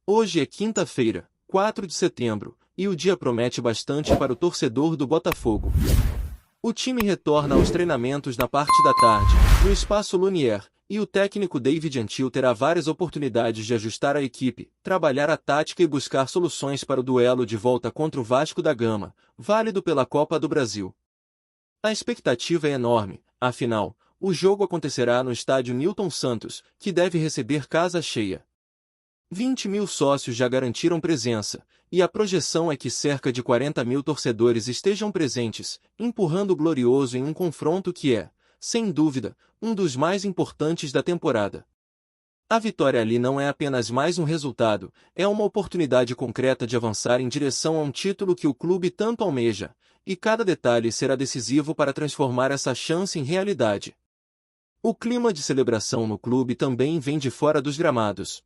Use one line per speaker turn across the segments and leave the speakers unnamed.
Hoje é quinta-feira, 4 de setembro, e o dia promete bastante para o torcedor do Botafogo. O time retorna aos treinamentos na parte da tarde, no Espaço Lunier, e o técnico David Antil terá várias oportunidades de ajustar a equipe, trabalhar a tática e buscar soluções para o duelo de volta contra o Vasco da Gama, válido pela Copa do Brasil. A expectativa é enorme, afinal, o jogo acontecerá no estádio Newton Santos, que deve receber casa cheia. 20 mil sócios já garantiram presença, e a projeção é que cerca de 40 mil torcedores estejam presentes, empurrando o Glorioso em um confronto que é, sem dúvida, um dos mais importantes da temporada. A vitória ali não é apenas mais um resultado, é uma oportunidade concreta de avançar em direção a um título que o clube tanto almeja, e cada detalhe será decisivo para transformar essa chance em realidade. O clima de celebração no clube também vem de fora dos gramados.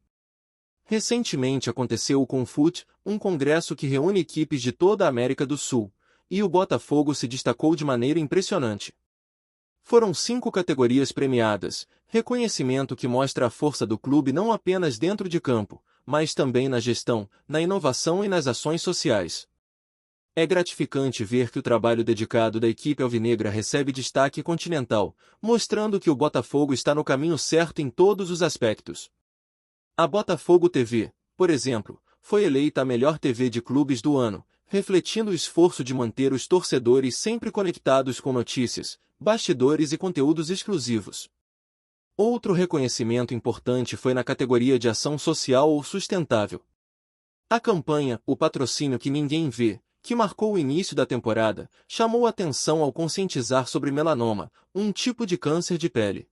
Recentemente aconteceu o Confut, um congresso que reúne equipes de toda a América do Sul, e o Botafogo se destacou de maneira impressionante. Foram 5 categorias premiadas, reconhecimento que mostra a força do clube não apenas dentro de campo, mas também na gestão, na inovação e nas ações sociais. É gratificante ver que o trabalho dedicado da equipe alvinegra recebe destaque continental, mostrando que o Botafogo está no caminho certo em todos os aspectos. A Botafogo TV, por exemplo, foi eleita a melhor TV de clubes do ano, refletindo o esforço de manter os torcedores sempre conectados com notícias, bastidores e conteúdos exclusivos. Outro reconhecimento importante foi na categoria de ação social ou sustentável. A campanha O Patrocínio que Ninguém Vê, que marcou o início da temporada, chamou atenção ao conscientizar sobre melanoma, um tipo de câncer de pele.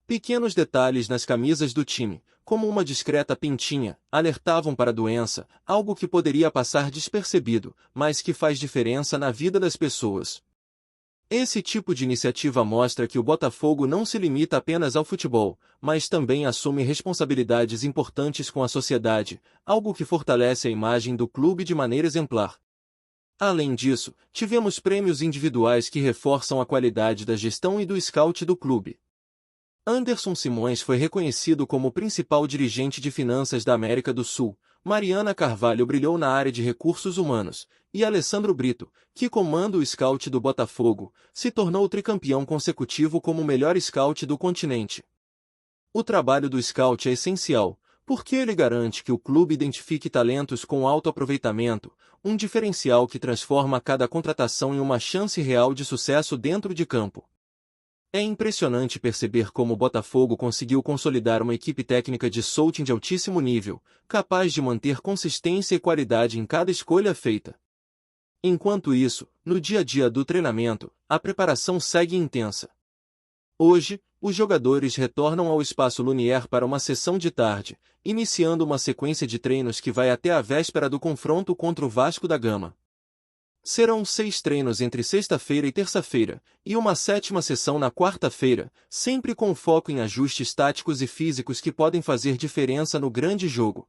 Pequenos detalhes nas camisas do time, como uma discreta pintinha, alertavam para a doença, algo que poderia passar despercebido, mas que faz diferença na vida das pessoas. Esse tipo de iniciativa mostra que o Botafogo não se limita apenas ao futebol, mas também assume responsabilidades importantes com a sociedade, algo que fortalece a imagem do clube de maneira exemplar. Além disso, tivemos prêmios individuais que reforçam a qualidade da gestão e do scout do clube. Anderson Simões foi reconhecido como o principal dirigente de finanças da América do Sul, Mariana Carvalho brilhou na área de recursos humanos, e Alessandro Brito, que comanda o scout do Botafogo, se tornou tricampeão consecutivo como o melhor scout do continente. O trabalho do scout é essencial, porque ele garante que o clube identifique talentos com alto aproveitamento, um diferencial que transforma cada contratação em uma chance real de sucesso dentro de campo. É impressionante perceber como o Botafogo conseguiu consolidar uma equipe técnica de scouting de altíssimo nível, capaz de manter consistência e qualidade em cada escolha feita. Enquanto isso, no dia a dia do treinamento, a preparação segue intensa. Hoje, os jogadores retornam ao Espaço Lunier para uma sessão de tarde, iniciando uma sequência de treinos que vai até a véspera do confronto contra o Vasco da Gama. Serão 6 treinos entre sexta-feira e terça-feira, e uma 7ª sessão na quarta-feira, sempre com foco em ajustes táticos e físicos que podem fazer diferença no grande jogo.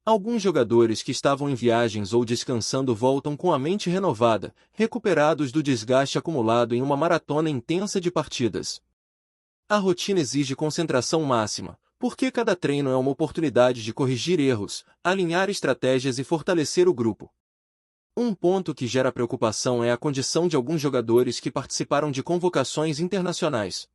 Alguns jogadores que estavam em viagens ou descansando voltam com a mente renovada, recuperados do desgaste acumulado em uma maratona intensa de partidas. A rotina exige concentração máxima, porque cada treino é uma oportunidade de corrigir erros, alinhar estratégias e fortalecer o grupo. Um ponto que gera preocupação é a condição de alguns jogadores que participaram de convocações internacionais.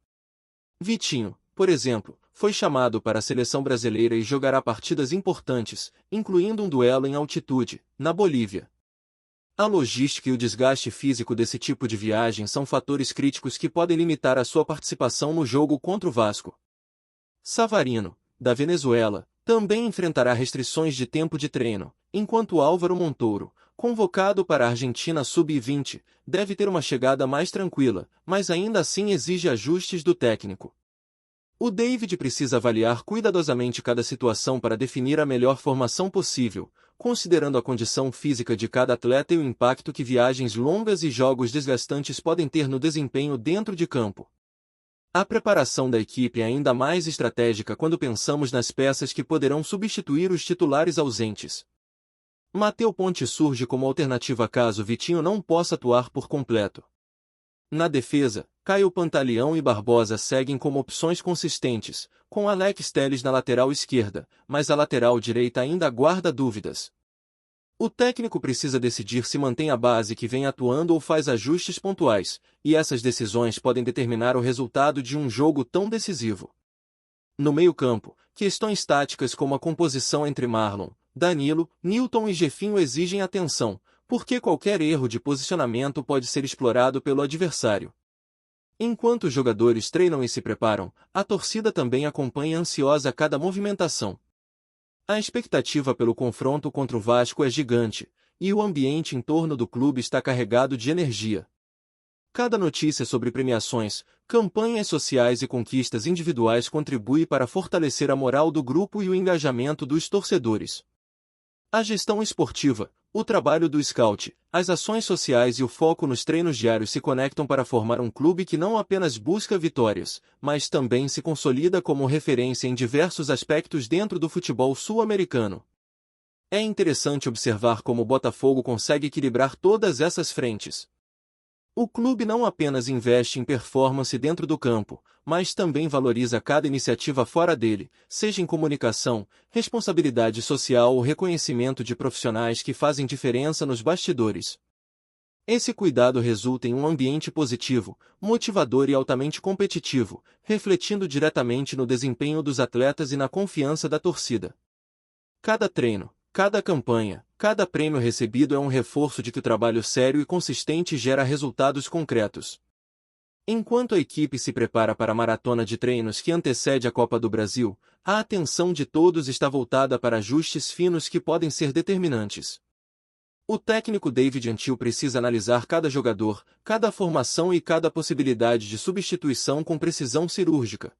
Vitinho, por exemplo, foi chamado para a seleção brasileira e jogará partidas importantes, incluindo um duelo em altitude, na Bolívia. A logística e o desgaste físico desse tipo de viagem são fatores críticos que podem limitar a sua participação no jogo contra o Vasco. Savarino, da Venezuela, também enfrentará restrições de tempo de treino, enquanto Álvaro Montouro, convocado para a Argentina Sub-20, deve ter uma chegada mais tranquila, mas ainda assim exige ajustes do técnico. O David precisa avaliar cuidadosamente cada situação para definir a melhor formação possível, considerando a condição física de cada atleta e o impacto que viagens longas e jogos desgastantes podem ter no desempenho dentro de campo. A preparação da equipe é ainda mais estratégica quando pensamos nas peças que poderão substituir os titulares ausentes. Matheus Ponte surge como alternativa caso Vitinho não possa atuar por completo. Na defesa, Caio Pantaleão e Barbosa seguem como opções consistentes, com Alex Telles na lateral esquerda, mas a lateral direita ainda guarda dúvidas. O técnico precisa decidir se mantém a base que vem atuando ou faz ajustes pontuais, e essas decisões podem determinar o resultado de um jogo tão decisivo. No meio-campo, questões táticas como a composição entre Marlon, Danilo, Nilton e Jefinho exigem atenção, porque qualquer erro de posicionamento pode ser explorado pelo adversário. Enquanto os jogadores treinam e se preparam, a torcida também acompanha ansiosa cada movimentação. A expectativa pelo confronto contra o Vasco é gigante, e o ambiente em torno do clube está carregado de energia. Cada notícia sobre premiações, campanhas sociais e conquistas individuais contribui para fortalecer a moral do grupo e o engajamento dos torcedores. A gestão esportiva, o trabalho do scout, as ações sociais e o foco nos treinos diários se conectam para formar um clube que não apenas busca vitórias, mas também se consolida como referência em diversos aspectos dentro do futebol sul-americano. É interessante observar como o Botafogo consegue equilibrar todas essas frentes. O clube não apenas investe em performance dentro do campo, mas também valoriza cada iniciativa fora dele, seja em comunicação, responsabilidade social ou reconhecimento de profissionais que fazem diferença nos bastidores. Esse cuidado resulta em um ambiente positivo, motivador e altamente competitivo, refletindo diretamente no desempenho dos atletas e na confiança da torcida. Cada treino, cada campanha, cada prêmio recebido é um reforço de que o trabalho sério e consistente gera resultados concretos. Enquanto a equipe se prepara para a maratona de treinos que antecede a Copa do Brasil, a atenção de todos está voltada para ajustes finos que podem ser determinantes. O técnico David Antil precisa analisar cada jogador, cada formação e cada possibilidade de substituição com precisão cirúrgica.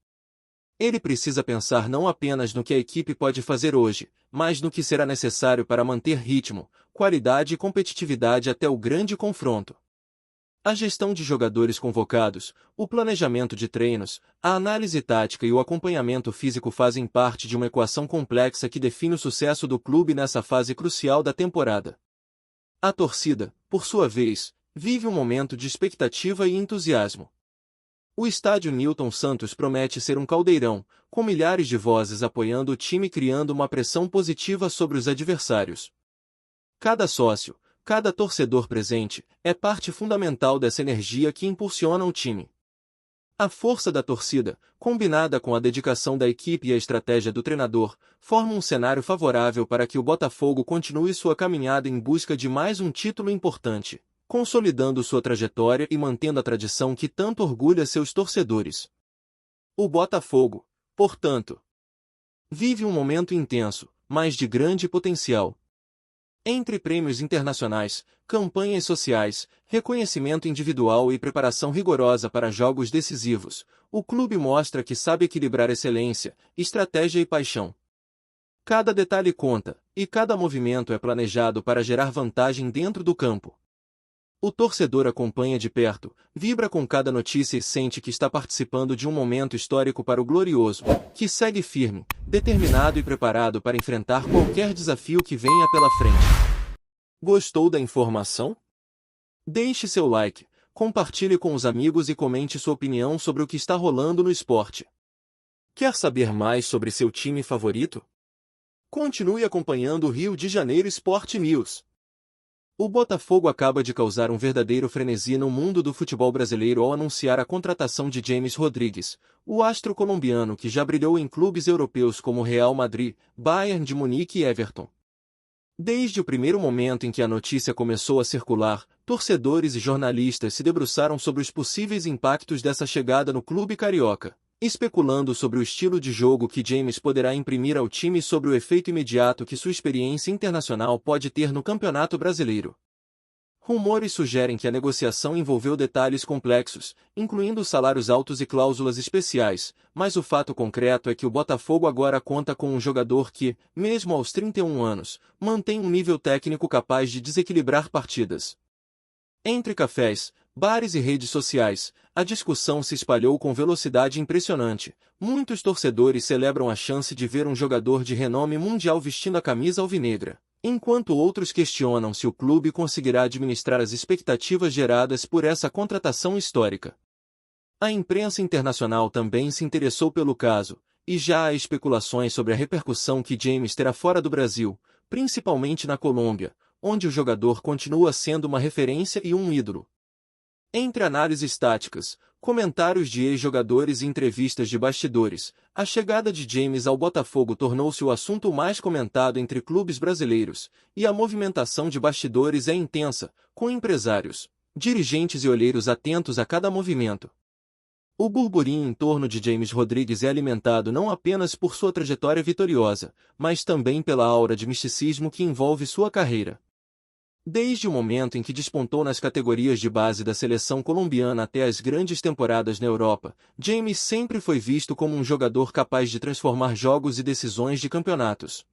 Ele precisa pensar não apenas no que a equipe pode fazer hoje, mas no que será necessário para manter ritmo, qualidade e competitividade até o grande confronto. A gestão de jogadores convocados, o planejamento de treinos, a análise tática e o acompanhamento físico fazem parte de uma equação complexa que define o sucesso do clube nessa fase crucial da temporada. A torcida, por sua vez, vive um momento de expectativa e entusiasmo. O estádio Nilton Santos promete ser um caldeirão, com milhares de vozes apoiando o time criando uma pressão positiva sobre os adversários. Cada sócio, cada torcedor presente, é parte fundamental dessa energia que impulsiona o time. A força da torcida, combinada com a dedicação da equipe e a estratégia do treinador, forma um cenário favorável para que o Botafogo continue sua caminhada em busca de mais um título importante, consolidando sua trajetória e mantendo a tradição que tanto orgulha seus torcedores. O Botafogo, portanto, vive um momento intenso, mas de grande potencial. Entre prêmios internacionais, campanhas sociais, reconhecimento individual e preparação rigorosa para jogos decisivos, o clube mostra que sabe equilibrar excelência, estratégia e paixão. Cada detalhe conta, e cada movimento é planejado para gerar vantagem dentro do campo. O torcedor acompanha de perto, vibra com cada notícia e sente que está participando de um momento histórico para o Glorioso, que segue firme, determinado e preparado para enfrentar qualquer desafio que venha pela frente. Gostou da informação? Deixe seu like, compartilhe com os amigos e comente sua opinião sobre o que está rolando no esporte. Quer saber mais sobre seu time favorito? Continue acompanhando o Rio de Janeiro Sport News. O Botafogo acaba de causar um verdadeiro frenesi no mundo do futebol brasileiro ao anunciar a contratação de James Rodrigues, o astro colombiano que já brilhou em clubes europeus como Real Madrid, Bayern de Munique e Everton. Desde o primeiro momento em que a notícia começou a circular, torcedores e jornalistas se debruçaram sobre os possíveis impactos dessa chegada no clube carioca, especulando sobre o estilo de jogo que James poderá imprimir ao time e sobre o efeito imediato que sua experiência internacional pode ter no Campeonato Brasileiro. Rumores sugerem que a negociação envolveu detalhes complexos, incluindo salários altos e cláusulas especiais, mas o fato concreto é que o Botafogo agora conta com um jogador que, mesmo aos 31 anos, mantém um nível técnico capaz de desequilibrar partidas. Entre cafés, bares e redes sociais, a discussão se espalhou com velocidade impressionante. Muitos torcedores celebram a chance de ver um jogador de renome mundial vestindo a camisa alvinegra, enquanto outros questionam se o clube conseguirá administrar as expectativas geradas por essa contratação histórica. A imprensa internacional também se interessou pelo caso, e já há especulações sobre a repercussão que James terá fora do Brasil, principalmente na Colômbia, onde o jogador continua sendo uma referência e um ídolo. Entre análises táticas, comentários de ex-jogadores e entrevistas de bastidores, a chegada de James ao Botafogo tornou-se o assunto mais comentado entre clubes brasileiros, e a movimentação de bastidores é intensa, com empresários, dirigentes e olheiros atentos a cada movimento. O burburinho em torno de James Rodrigues é alimentado não apenas por sua trajetória vitoriosa, mas também pela aura de misticismo que envolve sua carreira. Desde o momento em que despontou nas categorias de base da seleção colombiana até as grandes temporadas na Europa, James sempre foi visto como um jogador capaz de transformar jogos e decisões de campeonatos.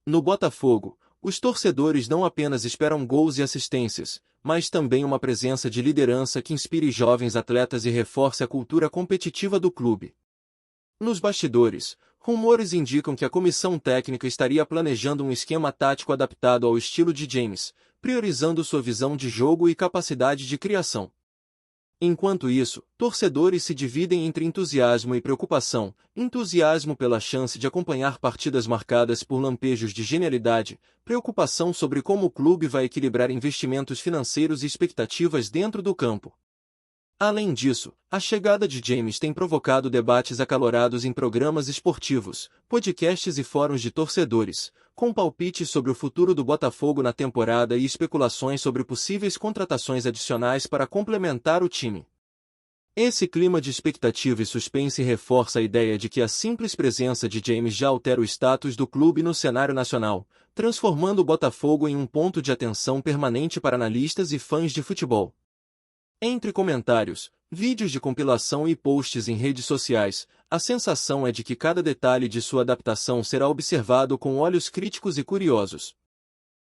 No Botafogo, os torcedores não apenas esperam gols e assistências, mas também uma presença de liderança que inspire jovens atletas e reforce a cultura competitiva do clube. Nos bastidores, rumores indicam que a comissão técnica estaria planejando um esquema tático adaptado ao estilo de James, priorizando sua visão de jogo e capacidade de criação. Enquanto isso, torcedores se dividem entre entusiasmo e preocupação, entusiasmo pela chance de acompanhar partidas marcadas por lampejos de genialidade, preocupação sobre como o clube vai equilibrar investimentos financeiros e expectativas dentro do campo. Além disso, a chegada de James tem provocado debates acalorados em programas esportivos, podcasts e fóruns de torcedores, com palpites sobre o futuro do Botafogo na temporada e especulações sobre possíveis contratações adicionais para complementar o time. Esse clima de expectativa e suspense reforça a ideia de que a simples presença de James já altera o status do clube no cenário nacional, transformando o Botafogo em um ponto de atenção permanente para analistas e fãs de futebol. Entre comentários, vídeos de compilação e posts em redes sociais, a sensação é de que cada detalhe de sua adaptação será observado com olhos críticos e curiosos.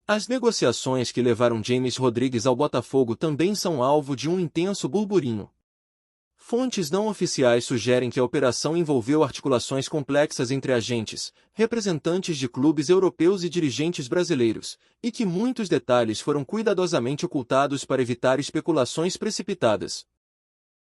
As negociações que levaram James Rodrigues ao Botafogo também são alvo de um intenso burburinho. Fontes não oficiais sugerem que a operação envolveu articulações complexas entre agentes, representantes de clubes europeus e dirigentes brasileiros, e que muitos detalhes foram cuidadosamente ocultados para evitar especulações precipitadas.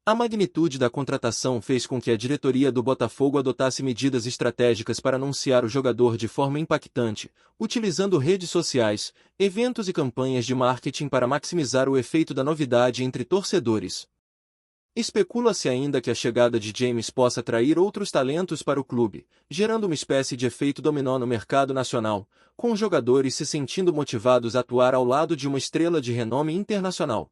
A magnitude da contratação fez com que a diretoria do Botafogo adotasse medidas estratégicas para anunciar o jogador de forma impactante, utilizando redes sociais, eventos e campanhas de marketing para maximizar o efeito da novidade entre torcedores. Especula-se ainda que a chegada de James possa atrair outros talentos para o clube, gerando uma espécie de efeito dominó no mercado nacional, com jogadores se sentindo motivados a atuar ao lado de uma estrela de renome internacional.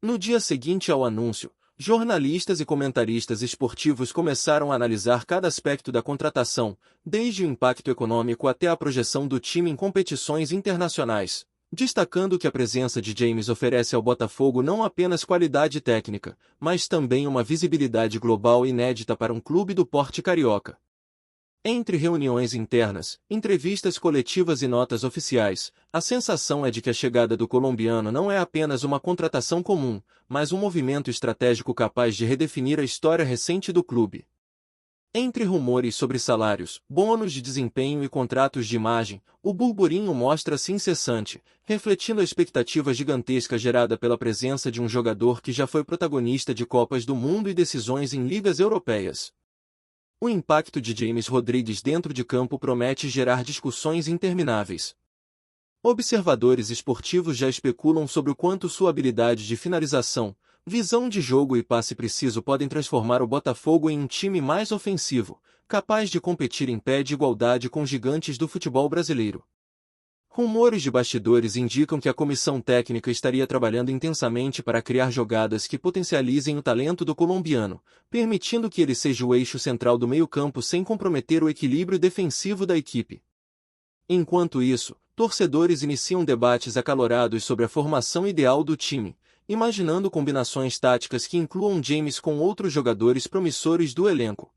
No dia seguinte ao anúncio, jornalistas e comentaristas esportivos começaram a analisar cada aspecto da contratação, desde o impacto econômico até a projeção do time em competições internacionais, destacando que a presença de James oferece ao Botafogo não apenas qualidade técnica, mas também uma visibilidade global inédita para um clube do porte carioca. Entre reuniões internas, entrevistas coletivas e notas oficiais, a sensação é de que a chegada do colombiano não é apenas uma contratação comum, mas um movimento estratégico capaz de redefinir a história recente do clube. Entre rumores sobre salários, bônus de desempenho e contratos de imagem, o burburinho mostra-se incessante, refletindo a expectativa gigantesca gerada pela presença de um jogador que já foi protagonista de Copas do Mundo e decisões em ligas europeias. O impacto de James Rodrigues dentro de campo promete gerar discussões intermináveis. Observadores esportivos já especulam sobre o quanto sua habilidade de finalização, visão de jogo e passe preciso podem transformar o Botafogo em um time mais ofensivo, capaz de competir em pé de igualdade com gigantes do futebol brasileiro. Rumores de bastidores indicam que a comissão técnica estaria trabalhando intensamente para criar jogadas que potencializem o talento do colombiano, permitindo que ele seja o eixo central do meio-campo sem comprometer o equilíbrio defensivo da equipe. Enquanto isso, torcedores iniciam debates acalorados sobre a formação ideal do time, imaginando combinações táticas que incluam James com outros jogadores promissores do elenco.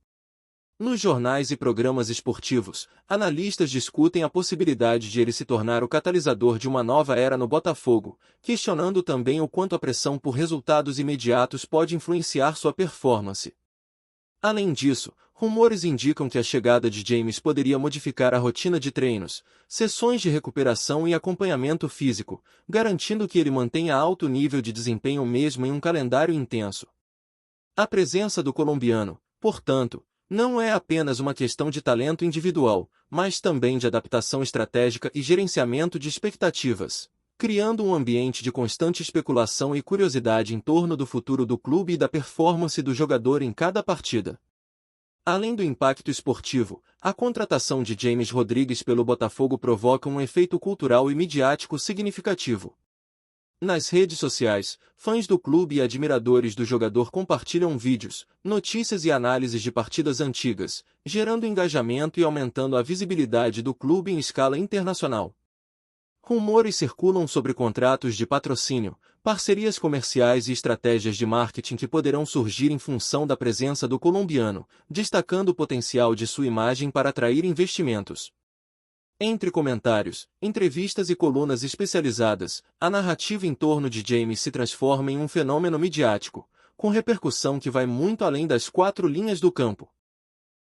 Nos jornais e programas esportivos, analistas discutem a possibilidade de ele se tornar o catalisador de uma nova era no Botafogo, questionando também o quanto a pressão por resultados imediatos pode influenciar sua performance. Além disso, rumores indicam que a chegada de James poderia modificar a rotina de treinos, sessões de recuperação e acompanhamento físico, garantindo que ele mantenha alto nível de desempenho mesmo em um calendário intenso. A presença do colombiano, portanto, não é apenas uma questão de talento individual, mas também de adaptação estratégica e gerenciamento de expectativas, criando um ambiente de constante especulação e curiosidade em torno do futuro do clube e da performance do jogador em cada partida. Além do impacto esportivo, a contratação de James Rodrigues pelo Botafogo provoca um efeito cultural e midiático significativo. Nas redes sociais, fãs do clube e admiradores do jogador compartilham vídeos, notícias e análises de partidas antigas, gerando engajamento e aumentando a visibilidade do clube em escala internacional. Rumores circulam sobre contratos de patrocínio, parcerias comerciais e estratégias de marketing que poderão surgir em função da presença do colombiano, destacando o potencial de sua imagem para atrair investimentos. Entre comentários, entrevistas e colunas especializadas, a narrativa em torno de James se transforma em um fenômeno midiático, com repercussão que vai muito além das quatro linhas do campo.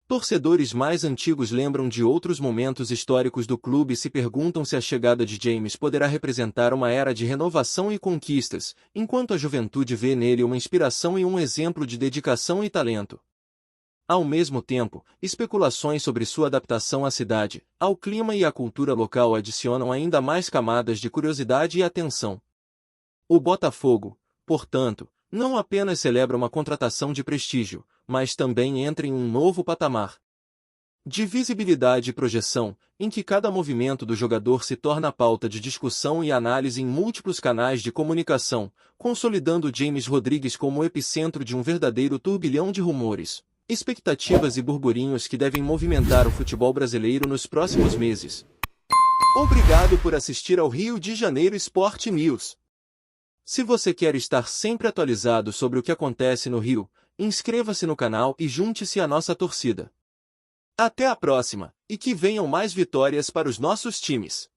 Torcedores mais antigos lembram de outros momentos históricos do clube e se perguntam se a chegada de James poderá representar uma era de renovação e conquistas, enquanto a juventude vê nele uma inspiração e um exemplo de dedicação e talento. Ao mesmo tempo, especulações sobre sua adaptação à cidade, ao clima e à cultura local adicionam ainda mais camadas de curiosidade e atenção. O Botafogo, portanto, não apenas celebra uma contratação de prestígio, mas também entra em um novo patamar de visibilidade e projeção, em que cada movimento do jogador se torna pauta de discussão e análise em múltiplos canais de comunicação, consolidando James Rodrigues como o epicentro de um verdadeiro turbilhão de rumores, expectativas e burburinhos que devem movimentar o futebol brasileiro nos próximos meses. Obrigado por assistir ao Rio de Janeiro Sport News. Se você quer estar sempre atualizado sobre o que acontece no Rio, inscreva-se no canal e junte-se à nossa torcida. Até a próxima, e que venham mais vitórias para os nossos times.